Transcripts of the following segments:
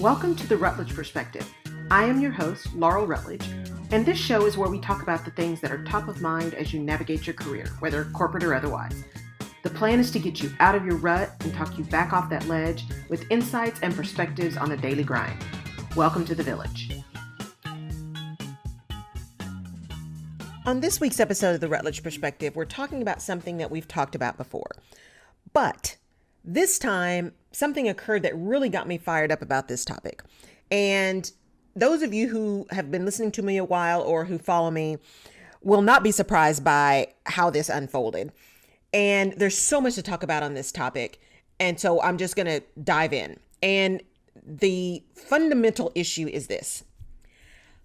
Welcome to the Rutledge Perspective. I am your host, Laurel Rutledge, and this show is where we talk about the things that are top of mind as you navigate your career, whether corporate or otherwise. The plan is to get you out of your rut and talk you back off that ledge with insights and perspectives on the daily grind. Welcome to the village. On this week's episode of the Rutledge Perspective, we're talking about something that we've talked about before. But this time, something occurred that really got me fired up about this topic. And those of you who have been listening to me a while or who follow me will not be surprised by how this unfolded. And there's so much to talk about on this topic. And so I'm just going to dive in. And the fundamental issue is this.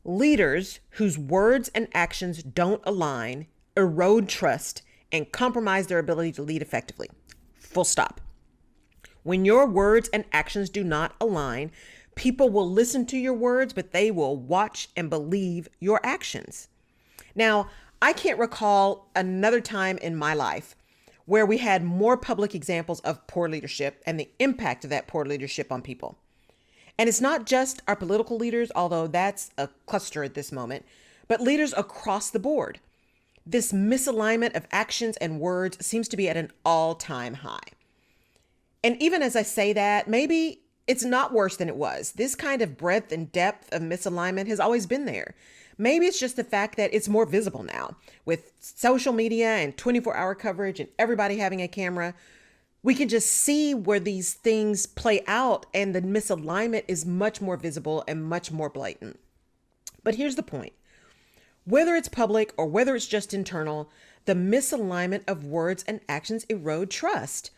Leaders whose words and actions don't align erode trust and compromise their ability to lead effectively. Full stop. When your words and actions do not align, people will listen to your words, but they will watch and believe your actions. Now, I can't recall another time in my life where we had more public examples of poor leadership and the impact of that poor leadership on people. And it's not just our political leaders, although that's a cluster at this moment, but leaders across the board. This misalignment of actions and words seems to be at an all-time high. And even as I say that, maybe it's not worse than it was. This kind of breadth and depth of misalignment has always been there. Maybe it's just the fact that it's more visible now. With social media and 24-hour coverage and everybody having a camera, we can just see where these things play out, and the misalignment is much more visible and much more blatant. But here's the point. Whether it's public or whether it's just internal, the misalignment of words and actions erode trust.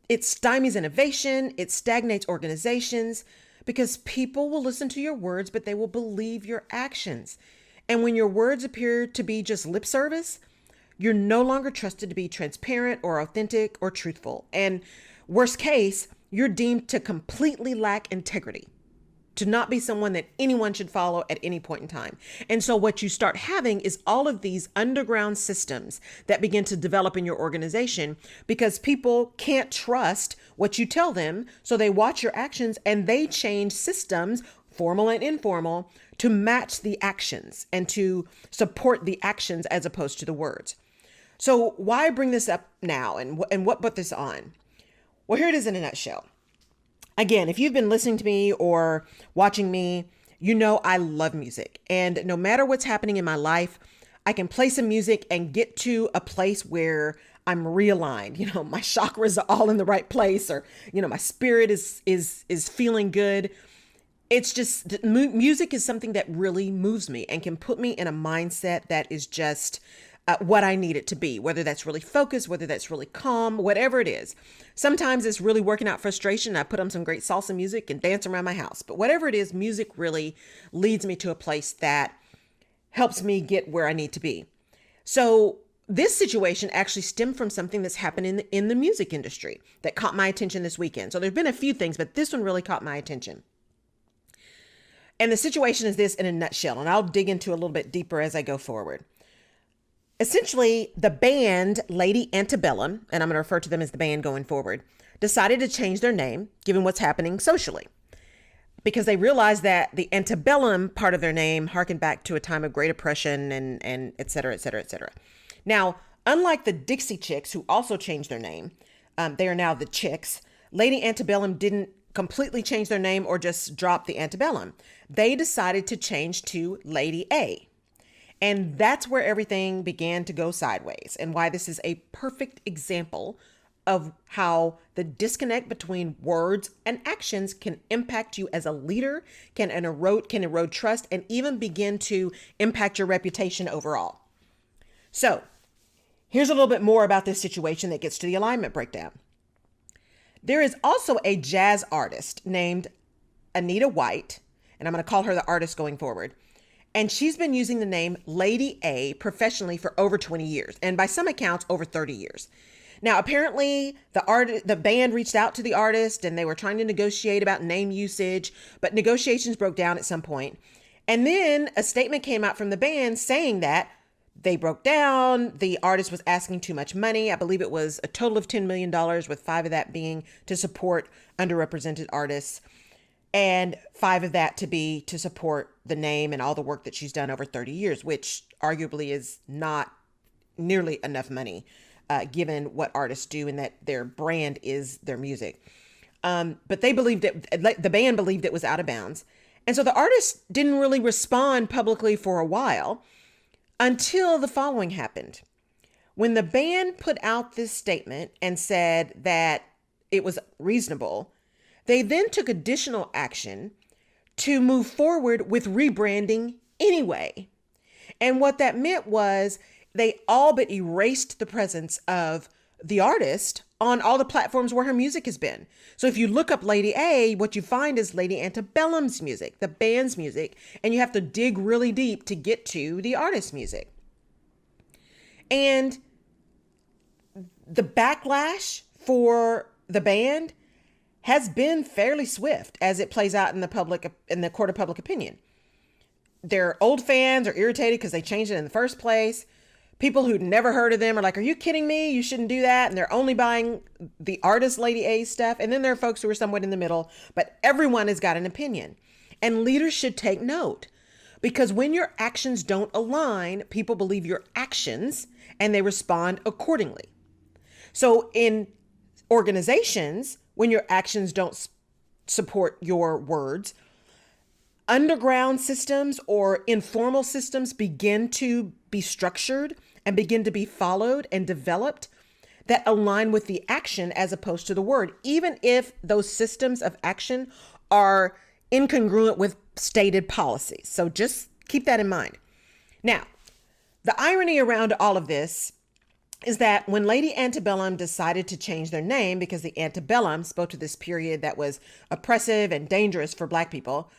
It stymies innovation, it stagnates organizations, because people will listen to your words, but they will believe your actions. And when your words appear to be just lip service, you're no longer trusted to be transparent or authentic or truthful. And worst case, you're deemed to completely lack integrity, to not be someone that anyone should follow at any point in time. And so what you start having is all of these underground systems that begin to develop in your organization because people can't trust what you tell them. So they watch your actions and they change systems, formal and informal, to match the actions and to support the actions as opposed to the words. So why bring this up now and what put this on? Well, here it is in a nutshell. Again, if you've been listening to me or watching me, you know I love music. And no matter what's happening in my life, I can play some music and get to a place where I'm realigned. You know, my chakras are all in the right place, or, you know, my spirit is feeling good. It's just music is something that really moves me and can put me in a mindset that is just what I need it to be, whether that's really focused, whether that's really calm, whatever it is. Sometimes it's really working out frustration. I put on some great salsa music and dance around my house. But whatever it is, music really leads me to a place that helps me get where I need to be. So this situation actually stemmed from something that's happened in the music industry that caught my attention this weekend. So there's been a few things, but this one really caught my attention. And the situation is this in a nutshell, and I'll dig into a little bit deeper as I go forward. Essentially, the band Lady Antebellum, and I'm going to refer to them as the band going forward, decided to change their name given what's happening socially, because they realized that the antebellum part of their name harkened back to a time of great oppression and et cetera, et cetera, et cetera. Now, unlike the Dixie Chicks, who also changed their name, they are now the Chicks. Lady Antebellum didn't completely change their name or just drop the antebellum. They decided to change to Lady A. And that's where everything began to go sideways, and why this is a perfect example of how the disconnect between words and actions can impact you as a leader, can erode trust, and even begin to impact your reputation overall. So here's a little bit more about this situation that gets to the alignment breakdown. There is also a jazz artist named Anita White, and I'm going to call her the artist going forward. And she's been using the name Lady A professionally for over 20 years, and by some accounts, over 30 years. Now, apparently, the band reached out to the artist, and they were trying to negotiate about name usage, but negotiations broke down at some point. And then a statement came out from the band saying that they broke down. The artist was asking too much money. I believe it was a total of $10 million, with $5 of that being to support underrepresented artists. and 5 of that to be to support the name and all the work that she's done over 30 years, which arguably is not nearly enough money, given what artists do and that their brand is their music. But they believed it, the band believed it was out of bounds. And so the artist didn't really respond publicly for a while until the following happened. When the band put out this statement and said that it was reasonable, they then took additional action to move forward with rebranding anyway. And what that meant was they all but erased the presence of the artist on all the platforms where her music has been. So if you look up Lady A, what you find is Lady Antebellum's music, the band's music, and you have to dig really deep to get to the artist's music. And the backlash for the band has been fairly swift as it plays out in the court of public opinion. Their old fans are irritated because they changed it in the first place. People who'd never heard of them are like, are you kidding me? You shouldn't do that. And they're only buying the artist Lady A stuff. And then there are folks who are somewhat in the middle, but everyone has got an opinion. And leaders should take note, because when your actions don't align, people believe your actions and they respond accordingly. So in organizations, when your actions don't support your words, underground systems or informal systems begin to be structured and begin to be followed and developed that align with the action as opposed to the word, even if those systems of action are incongruent with stated policies. So just keep that in mind. Now, the irony around all of this is that when Lady Antebellum decided to change their name, because the antebellum spoke to this period that was oppressive and dangerous for Black people,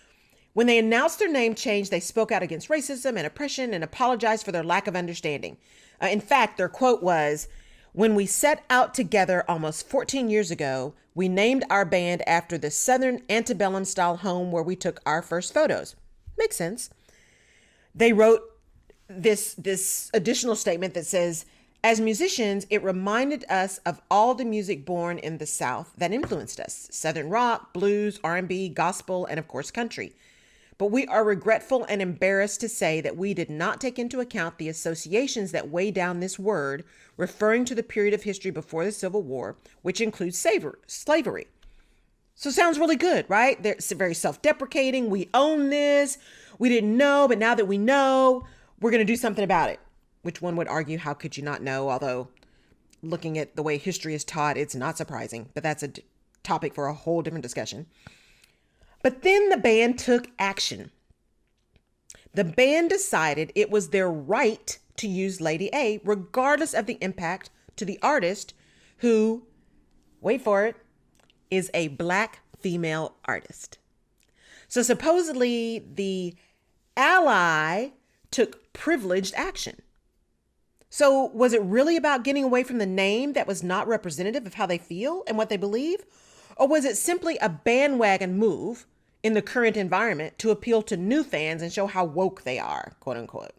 when they announced their name change, they spoke out against racism and oppression and apologized for their lack of understanding. In fact, their quote was, "When we set out together almost 14 years ago, we named our band after the Southern antebellum style home where we took our first photos." Makes sense. They wrote this additional statement that says, "As musicians, it reminded us of all the music born in the South that influenced us: Southern rock, blues, R&B, gospel, and of course, country. But we are regretful and embarrassed to say that we did not take into account the associations that weigh down this word, referring to the period of history before the Civil War, which includes slavery." So it sounds really good, right? They're very self-deprecating. We own this. We didn't know, but now that we know, we're going to do something about it. Which one would argue, how could you not know? Although looking at the way history is taught, it's not surprising, but that's a topic for a whole different discussion. But then the band took action. The band decided it was their right to use Lady A, regardless of the impact to the artist, who, wait for it, is a Black female artist. So supposedly the ally took privileged action. So was it really about getting away from the name that was not representative of how they feel and what they believe? Or was it simply a bandwagon move in the current environment to appeal to new fans and show how woke they are, quote unquote?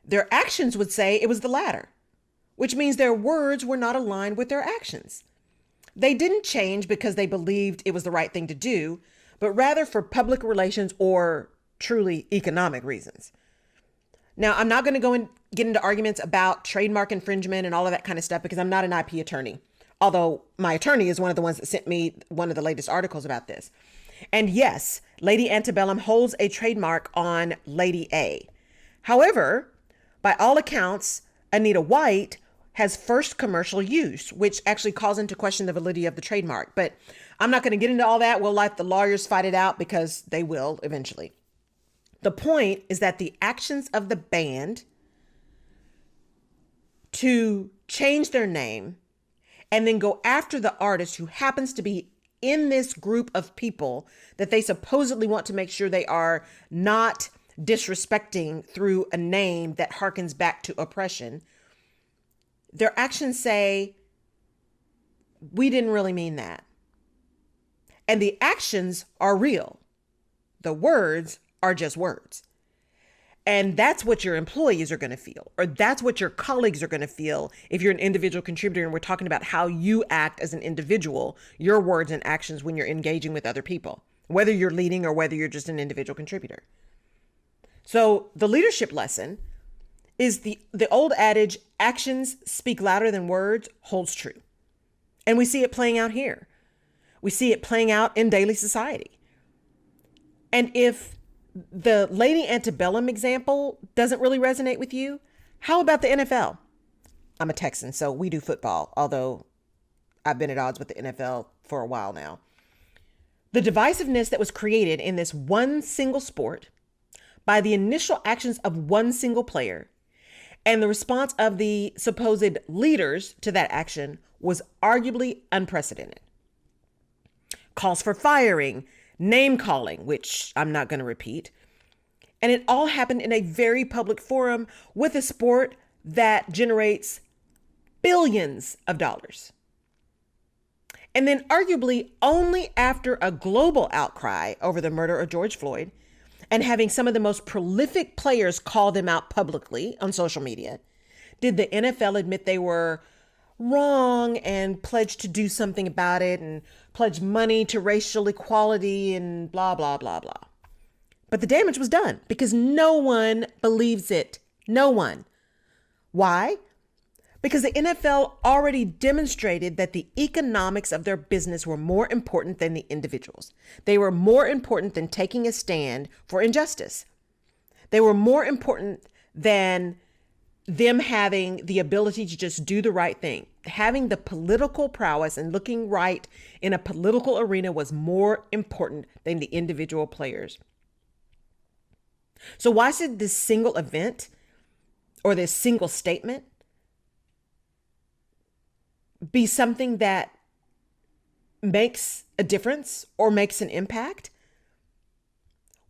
Their actions would say it was the latter, which means their words were not aligned with their actions. They didn't change because they believed it was the right thing to do, but rather for public relations or truly economic reasons. Now, I'm not going to go and get into arguments about trademark infringement and all of that kind of stuff because I'm not an IP attorney, although my attorney is one of the ones that sent me one of the latest articles about this. And yes, Lady Antebellum holds a trademark on Lady A. However, by all accounts, Anita White has first commercial use, which actually calls into question the validity of the trademark. But I'm not going to get into all that. We'll let the lawyers fight it out because they will eventually. The point is that the actions of the band to change their name and then go after the artist who happens to be in this group of people that they supposedly want to make sure they are not disrespecting through a name that harkens back to oppression, their actions say, we didn't really mean that. And the actions are real. The words are just words. And that's what your employees are going to feel, or that's what your colleagues are going to feel if you're an individual contributor and we're talking about how you act as an individual, your words and actions when you're engaging with other people, whether you're leading or whether you're just an individual contributor. So the leadership lesson is the old adage, actions speak louder than words, holds true. And we see it playing out here. We see it playing out in daily society. And if the Lady Antebellum example doesn't really resonate with you, how about the NFL? I'm a Texan, so we do football, although I've been at odds with the NFL for a while now. The divisiveness that was created in this one single sport by the initial actions of one single player and the response of the supposed leaders to that action was arguably unprecedented. Calls for firing, name calling, which I'm not going to repeat. And it all happened in a very public forum with a sport that generates billions of dollars. And then arguably only after a global outcry over the murder of George Floyd and having some of the most prolific players call them out publicly on social media, did the NFL admit they were wrong and pledge to do something about it and pledge money to racial equality and blah, blah, blah, blah. But the damage was done because no one believes it. No one. Why? Because the NFL already demonstrated that the economics of their business were more important than the individuals. They were more important than taking a stand for injustice. They were more important than them having the ability to just do the right thing. Having the political prowess and looking right in a political arena was more important than the individual players. So why should this single event or this single statement be something that makes a difference or makes an impact?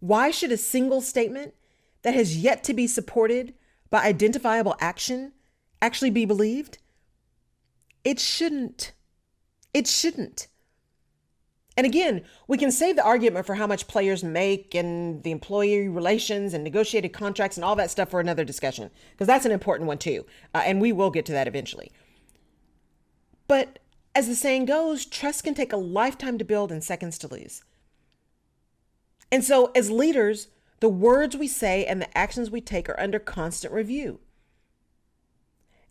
Why should a single statement that has yet to be supported by identifiable action actually be believed? It shouldn't. It shouldn't. And again, we can save the argument for how much players make and the employee relations and negotiated contracts and all that stuff for another discussion, because that's an important one too. And we will get to that eventually. But as the saying goes, trust can take a lifetime to build and seconds to lose. And so as leaders, the words we say and the actions we take are under constant review.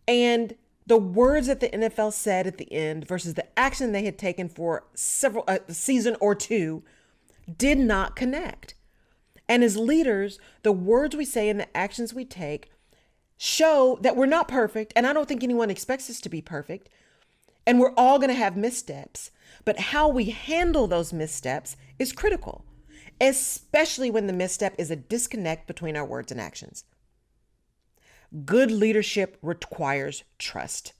And the words that the NFL said at the end versus the action they had taken for a season or two did not connect. And as leaders, the words we say and the actions we take show that we're not perfect. And I don't think anyone expects us to be perfect. And we're all going to have missteps. But how we handle those missteps is critical, especially when the misstep is a disconnect between our words and actions. Good leadership requires trust.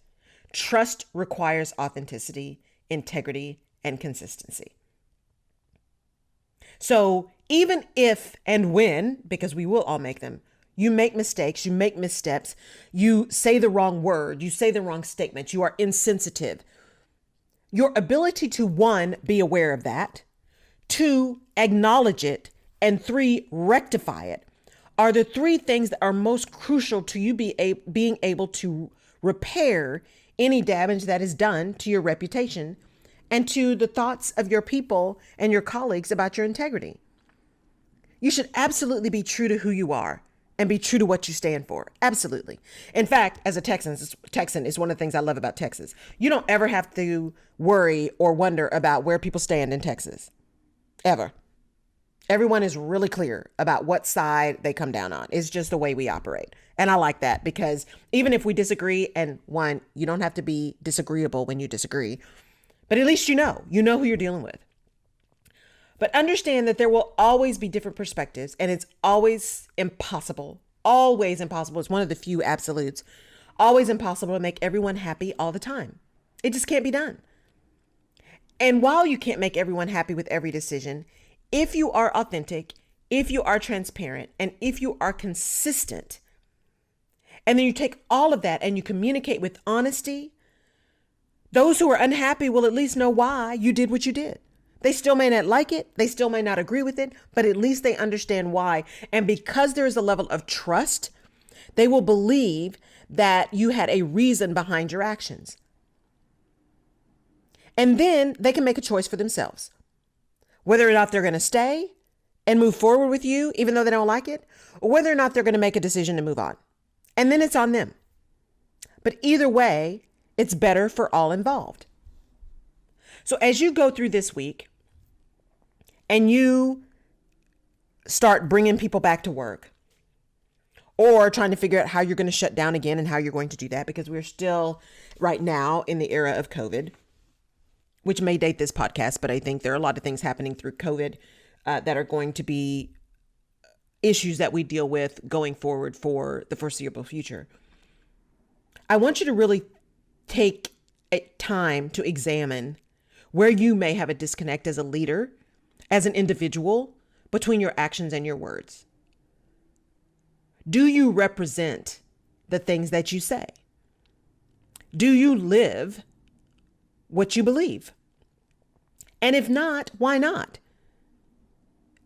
Trust requires authenticity, integrity, and consistency. So even if and when, because we will all make them, you make mistakes, you make missteps, you say the wrong word, you say the wrong statement, you are insensitive. Your ability to, 1, be aware of that, 2, acknowledge it, and 3, rectify it are the 3 things that are most crucial to you being able to repair any damage that is done to your reputation and to the thoughts of your people and your colleagues about your integrity. You should absolutely be true to who you are and be true to what you stand for. Absolutely. In fact, as a Texan, it's one of the things I love about Texas. You don't ever have to worry or wonder about where people stand in Texas. Ever. Everyone is really clear about what side they come down on. It's just the way we operate. And I like that because even if we disagree, and 1, you don't have to be disagreeable when you disagree, but at least you know who you're dealing with. But understand that there will always be different perspectives, and it's always impossible. Always impossible. It's one of the few absolutes. Always impossible to make everyone happy all the time. It just can't be done. And while you can't make everyone happy with every decision, if you are authentic, if you are transparent, and if you are consistent, and then you take all of that and you communicate with honesty, those who are unhappy will at least know why you did what you did. They still may not like it. They still may not agree with it, but at least they understand why. And because there is a level of trust, they will believe that you had a reason behind your actions. And then they can make a choice for themselves. whether or not they're going to stay and move forward with you, even though they don't like it, or whether or not they're going to make a decision to move on. And then it's on them. But either way, it's better for all involved. So as you go through this week and you start bringing people back to work, or trying to figure out how you're going to shut down again and how you're going to do that, because we're still right now in the era of COVID, which may date this podcast, but I think there are a lot of things happening through COVID that are going to be issues that we deal with going forward for the foreseeable future. I want you to really take time to examine where you may have a disconnect as a leader, as an individual, between your actions and your words. Do you represent the things that you say? Do you live what you believe? And if not, why not?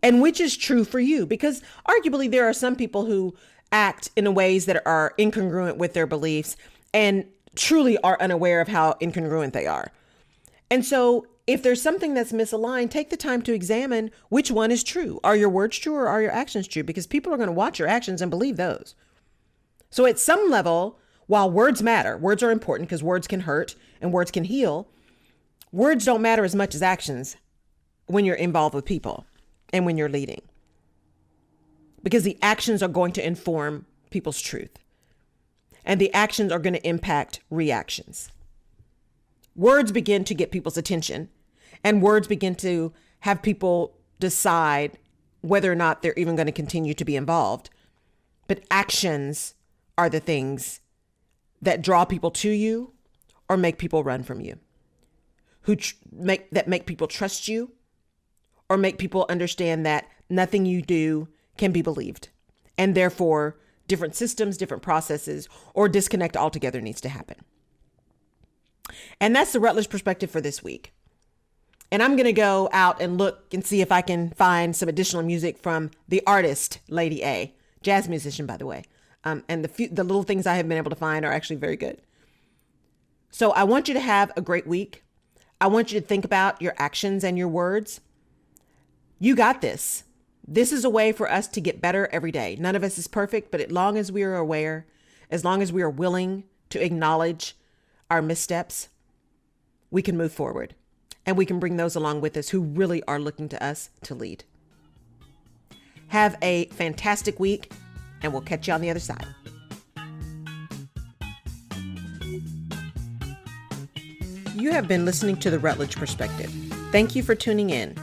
And which is true for you? Because arguably there are some people who act in ways that are incongruent with their beliefs and truly are unaware of how incongruent they are. And so if there's something that's misaligned, take the time to examine which one is true. Are your words true or are your actions true? Because people are going to watch your actions and believe those. So at some level, while words matter, words are important because words can hurt and words can heal. Words don't matter as much as actions when you're involved with people and when you're leading. Because the actions are going to inform people's truth. And the actions are going to impact reactions. Words begin to get people's attention, and words begin to have people decide whether or not they're even going to continue to be involved. But actions are the things that draw people to you or make people run from you, make people trust you, or make people understand that nothing you do can be believed. And therefore, different systems, different processes, or disconnect altogether needs to happen. And that's the Rutledge perspective for this week. And I'm going to go out and look and see if I can find some additional music from the artist, Lady A, jazz musician, by the way. And the little things I have been able to find are actually very good. So I want you to have a great week. I want you to think about your actions and your words. You got this. This is a way for us to get better every day. None of us is perfect, but as long as we are aware, as long as we are willing to acknowledge our missteps, we can move forward and we can bring those along with us who really are looking to us to lead. Have a fantastic week, and we'll catch you on the other side. You have been listening to the Rutledge Perspective. Thank you for tuning in.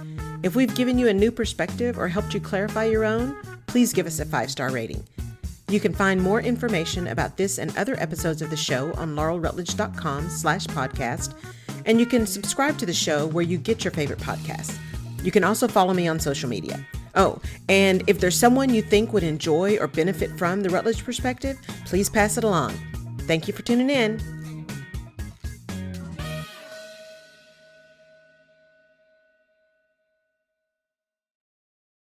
If we've given you a new perspective or helped you clarify your own, please give us a 5-star rating. You can find more information about this and other episodes of the show on laurelrutledge.com/podcast, and you can subscribe to the show where you get your favorite podcasts. You can also follow me on social media. Oh, and if there's someone you think would enjoy or benefit from the Rutledge Perspective, please pass it along. Thank you for tuning in.